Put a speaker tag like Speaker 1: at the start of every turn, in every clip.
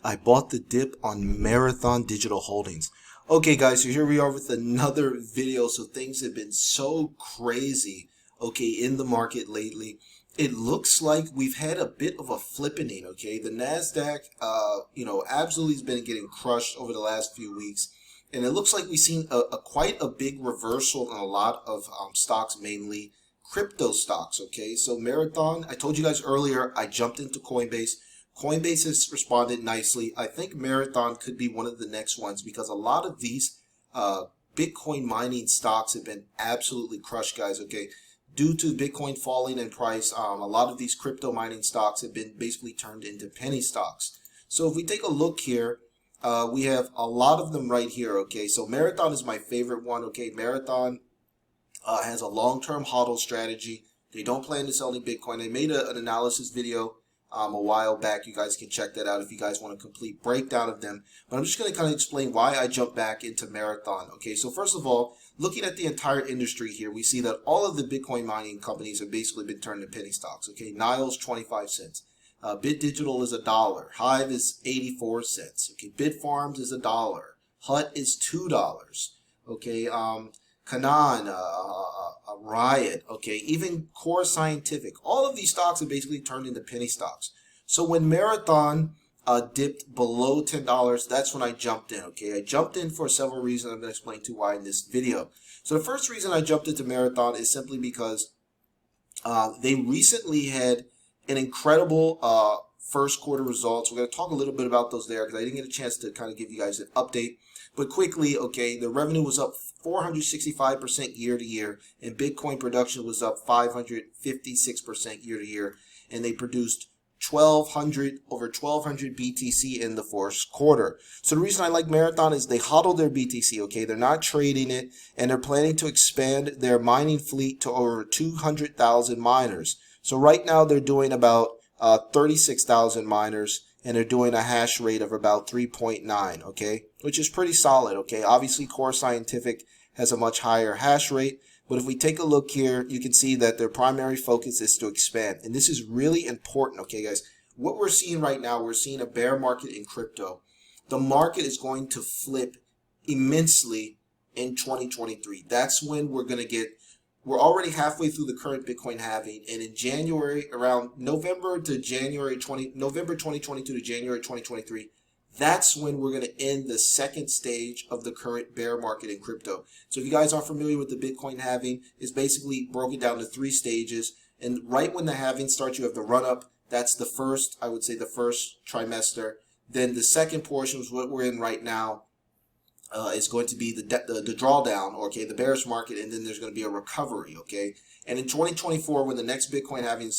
Speaker 1: I bought the dip on Marathon Digital Holdings. Okay guys, so here we are with another video. So things have been so crazy, okay, in the market lately. It looks like we've had a bit of a flippening, okay? The Nasdaq, absolutely has been getting crushed over the last few weeks. And it looks like we've seen quite a big reversal in a lot of stocks, mainly crypto stocks, okay? So Marathon, I told you guys earlier, I jumped into Coinbase. Coinbase has responded nicely. I think Marathon could be one of the next ones because a lot of these Bitcoin mining stocks have been absolutely crushed, guys, okay? Due to Bitcoin falling in price, a lot of these crypto mining stocks have been basically turned into penny stocks. So if we take a look here, we have a lot of them right here, okay? So Marathon is my favorite one, okay? Marathon has a long-term hodl strategy. They don't plan to sell any Bitcoin. They made an analysis video a while back. You guys can check that out if you guys want a complete breakdown of them. But I'm just going to kind of explain why I jumped back into Marathon. Okay, so first of all, looking at the entire industry here, we see that all of the Bitcoin mining companies have basically been turned to penny stocks. Okay, Nile's 25 cents. Bit Digital is $1. Hive is 84 cents. Okay, Bitfarms is $1. Hut is $2. Okay, Canaan, Riot, okay, even Core Scientific, all of these stocks have basically turned into penny stocks. So when Marathon dipped below $10, that's when I jumped in, okay? I jumped in for several reasons. I'm going to explain to why in this video. So the first reason I jumped into Marathon is simply because they recently had an incredible first quarter results. We're going to talk a little bit about those there because I didn't get a chance to kind of give you guys an update. But quickly, okay, the revenue was up 465% year to year, and Bitcoin production was up 556% year to year, and they produced over 1,200 BTC in the first quarter. So the reason I like Marathon is they hodl their BTC, okay? They're not trading it, and they're planning to expand their mining fleet to over 200,000 miners. So right now they're doing about 36,000 miners, and they're doing a hash rate of about 3.9, okay, which is pretty solid, okay? Obviously, Core Scientific has a much higher hash rate, but if we take a look here, you can see that their primary focus is to expand, and this is really important, okay, guys? What we're seeing right now, we're seeing a bear market in crypto. The market is going to flip immensely in 2023. That's when we're going to get. We're already halfway through the current Bitcoin halving, and in January, around November 2022 to January 2023, that's when we're going to end the second stage of the current bear market in crypto. So if you guys aren't familiar with the Bitcoin halving, it's basically broken down to 3 stages. And right when the halving starts, you have the run-up. That's the first, I would say, the first trimester. Then the second portion is what we're in right now. Is going to be the drawdown, okay, the bearish market, and then there's going to be a recovery, okay? And in 2024, when the next Bitcoin halving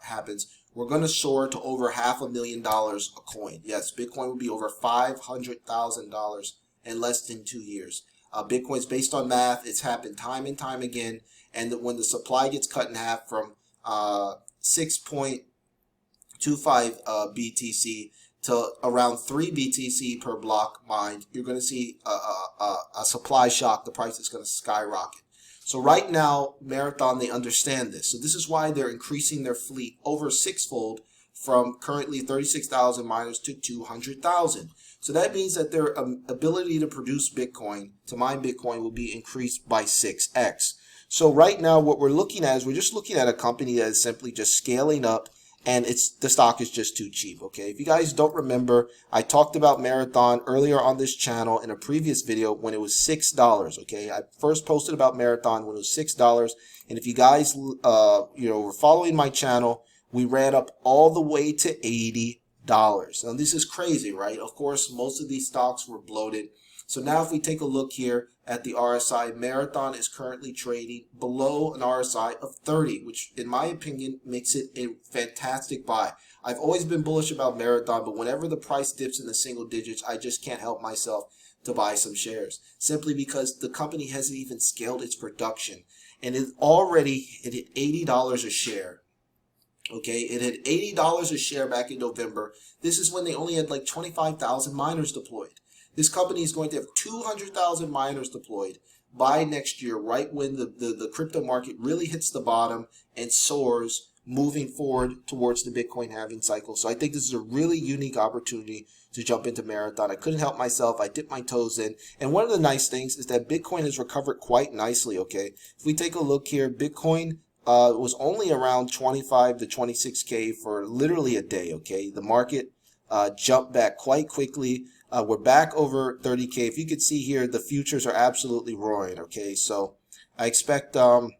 Speaker 1: happens, we're going to soar to over $500,000 a coin. Yes, Bitcoin will be over $500,000 in less than 2 years. Bitcoin's based on math. It's happened time and time again. And when the supply gets cut in half from 6.25 BTC to around 3 BTC per block mined, you're going to see a supply shock. The price is going to skyrocket. So right now, Marathon, they understand this. So this is why they're increasing their fleet over 6-fold from currently 36,000 miners to 200,000. So that means that their ability to produce Bitcoin, to mine Bitcoin, will be increased by 6x. So right now, what we're looking at is we're just looking at a company that is simply just scaling up, and the stock is just too cheap, okay? If you guys don't remember, I talked about Marathon earlier on this channel in a previous video when it was $6, okay? I first posted about Marathon when it was $6, and if you guys, were following my channel, we ran up all the way to $80. Now, this is crazy, right? Of course, most of these stocks were bloated. So now if we take a look here at the RSI, Marathon is currently trading below an RSI of 30, which in my opinion makes it a fantastic buy. I've always been bullish about Marathon, but whenever the price dips in the single digits, I just can't help myself to buy some shares, simply because the company hasn't even scaled its production. And it hit $80 a share. Okay, it had $80 a share back in November. This is when they only had like 25,000 miners deployed. This company is going to have 200,000 miners deployed by next year, right when the crypto market really hits the bottom and soars moving forward towards the Bitcoin halving cycle. So I think this is a really unique opportunity to jump into Marathon. I couldn't help myself. I dipped my toes in. And one of the nice things is that Bitcoin has recovered quite nicely, okay? If we take a look here, Bitcoin was only around 25 to 26K for literally a day, okay? The market jumped back quite quickly. We're back over 30K. If you could see here, the futures are absolutely roaring, okay? So I expect a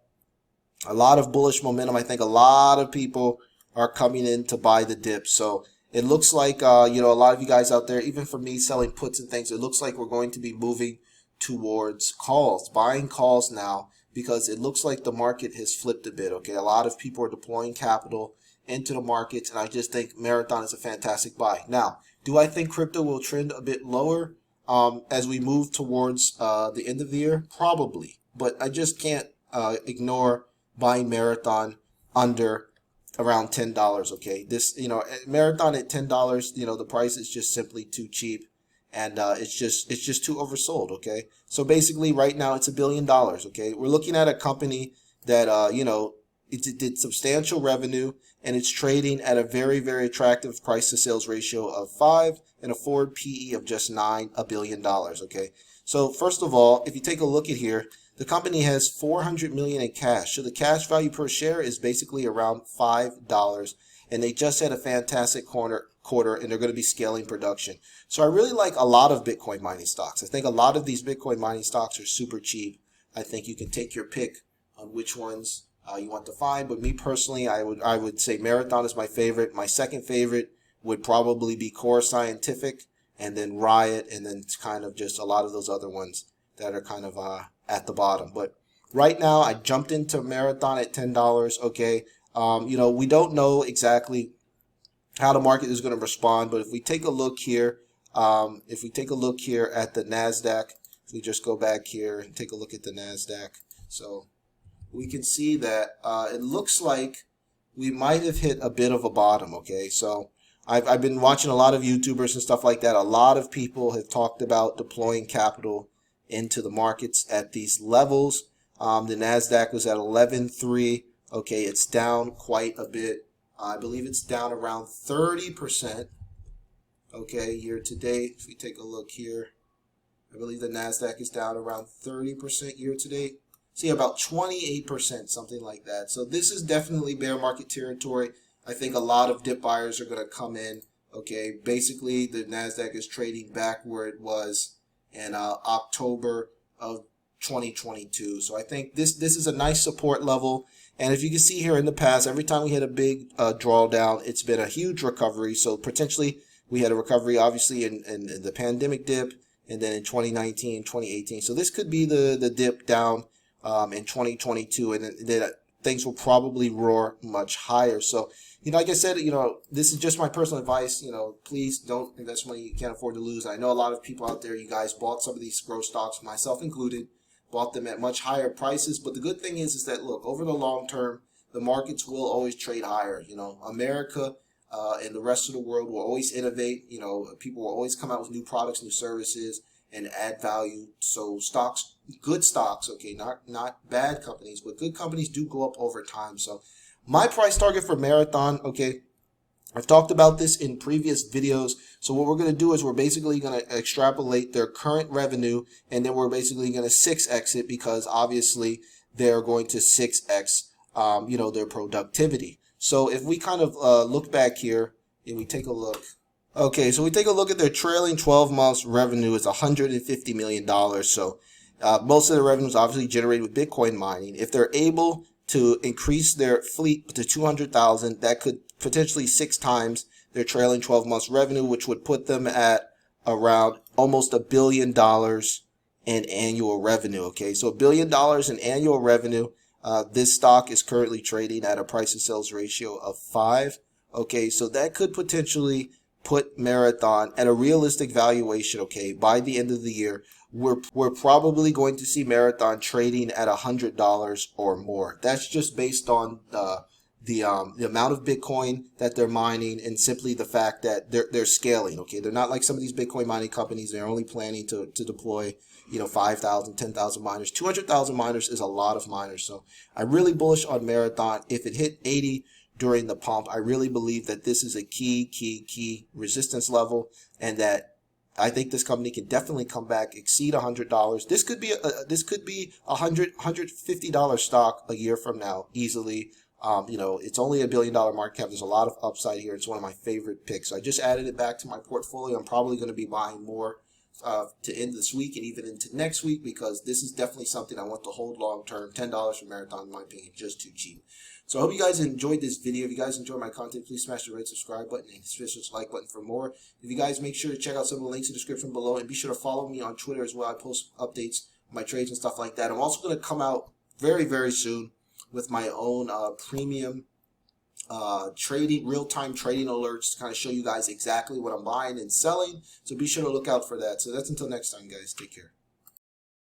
Speaker 1: lot of bullish momentum. I think a lot of people are coming in to buy the dip. So it looks like, you know, a lot of you guys out there, even for me selling puts and things, it looks like we're going to be moving towards calls, buying calls now, because it looks like the market has flipped a bit, okay? A lot of people are deploying capital into the markets, and I just think Marathon is a fantastic buy. Now, do I think crypto will trend a bit lower as we move towards the end of the year? Probably, but I just can't ignore buying Marathon under around $10, okay? This, you know, Marathon at $10, you know, the price is just simply too cheap, and it's just too oversold, okay? So basically right now it's $1 billion, okay? We're looking at a company that you know, it did substantial revenue, and it's trading at a very, very attractive price to sales ratio of 5 and a forward PE of just $9 billion, okay? So first of all, if you take a look at here, the company has $400 million in cash. So the cash value per share is basically around $5, and they just had a fantastic quarter, and they're going to be scaling production. So I really like a lot of Bitcoin mining stocks. I think a lot of these Bitcoin mining stocks are super cheap. I think you can take your pick on which ones you want to find. But me personally, I would say Marathon is my favorite. My second favorite would probably be Core Scientific, and then Riot, and then it's kind of just a lot of those other ones that are kind of at the bottom. But right now, I jumped into Marathon at $10. Okay, you know, we don't know exactly how the market is going to respond, but if we take a look here, at the Nasdaq, if we just go back here and take a look at the Nasdaq, so we can see that it looks like we might have hit a bit of a bottom. Okay, so I've been watching a lot of YouTubers and stuff like that. A lot of people have talked about deploying capital into the markets at these levels. The Nasdaq was at 11.3. Okay, it's down quite a bit. I believe it's down around 30%. Okay, year to date. If we take a look here, I believe the Nasdaq is down around 30% year to date. See, about 28%, something like that. So this is definitely bear market territory. I think a lot of dip buyers are going to come in. Okay, basically the Nasdaq is trading back where it was in October of 2022. So I think this is a nice support level. And if you can see here in the past, every time we hit a big drawdown, it's been a huge recovery. So potentially we had a recovery, obviously, in the pandemic dip, and then in 2019, 2018. So this could be the dip down in 2022, and then things will probably roar much higher. So, you know, like I said, you know, this is just my personal advice. You know, please don't invest money you can't afford to lose. I know a lot of people out there, you guys bought some of these growth stocks, myself included, bought them at much higher prices. But the good thing is that, look, over the long term, the markets will always trade higher. You know, America and the rest of the world will always innovate. You know, people will always come out with new products, new services, and add value. So stocks, good stocks, okay, not bad companies, but good companies do go up over time. So my price target for Marathon, okay, I've talked about this in previous videos. So what we're going to do is we're basically going to extrapolate their current revenue, and then we're basically going to 6x it, because obviously they're going to 6x, you know, their productivity. So if we kind of look back here and we take a look. Okay, so we take a look at their trailing 12 months revenue is $150 million. So most of the revenue is obviously generated with Bitcoin mining. If they're able to increase their fleet to 200,000, that could potentially 6 times their trailing 12 months revenue, which would put them at around almost $1 billion in annual revenue. Okay, so $1 billion in annual revenue. This stock is currently trading at a price to sales ratio of 5. Okay, so that could potentially put Marathon at a realistic valuation. Okay, by the end of the year, we're probably going to see Marathon trading at $100 or more. That's just based on the amount of Bitcoin that they're mining, and simply the fact that they're scaling. Okay, they're not like some of these Bitcoin mining companies. They're only planning to deploy, you know, 5,000, 10,000 miners. 200,000 miners is a lot of miners. So I'm really bullish on Marathon. If it hit 80 during the pump. I really believe that this is a key resistance level, and that I think this company can definitely come back, exceed $100. This could be a $150 stock a year from now easily. You know, it's only $1 billion market cap. There's a lot of upside here. It's one of my favorite picks. So I just added it back to my portfolio. I'm probably going to be buying more to end this week and even into next week, because this is definitely something I want to hold long term. $10 for Marathon, in my opinion, just too cheap. So I hope you guys enjoyed this video. If you guys enjoyed my content, please smash the red subscribe button and smash the like button for more. If you guys make sure to check out some of the links in the description below, and be sure to follow me on Twitter as well. I post updates, my trades and stuff like that. I'm also going to come out very soon with my own premium trading, real-time trading alerts to kind of show you guys exactly what I'm buying and selling. So be sure to look out for that. So that's until next time, guys. Take care.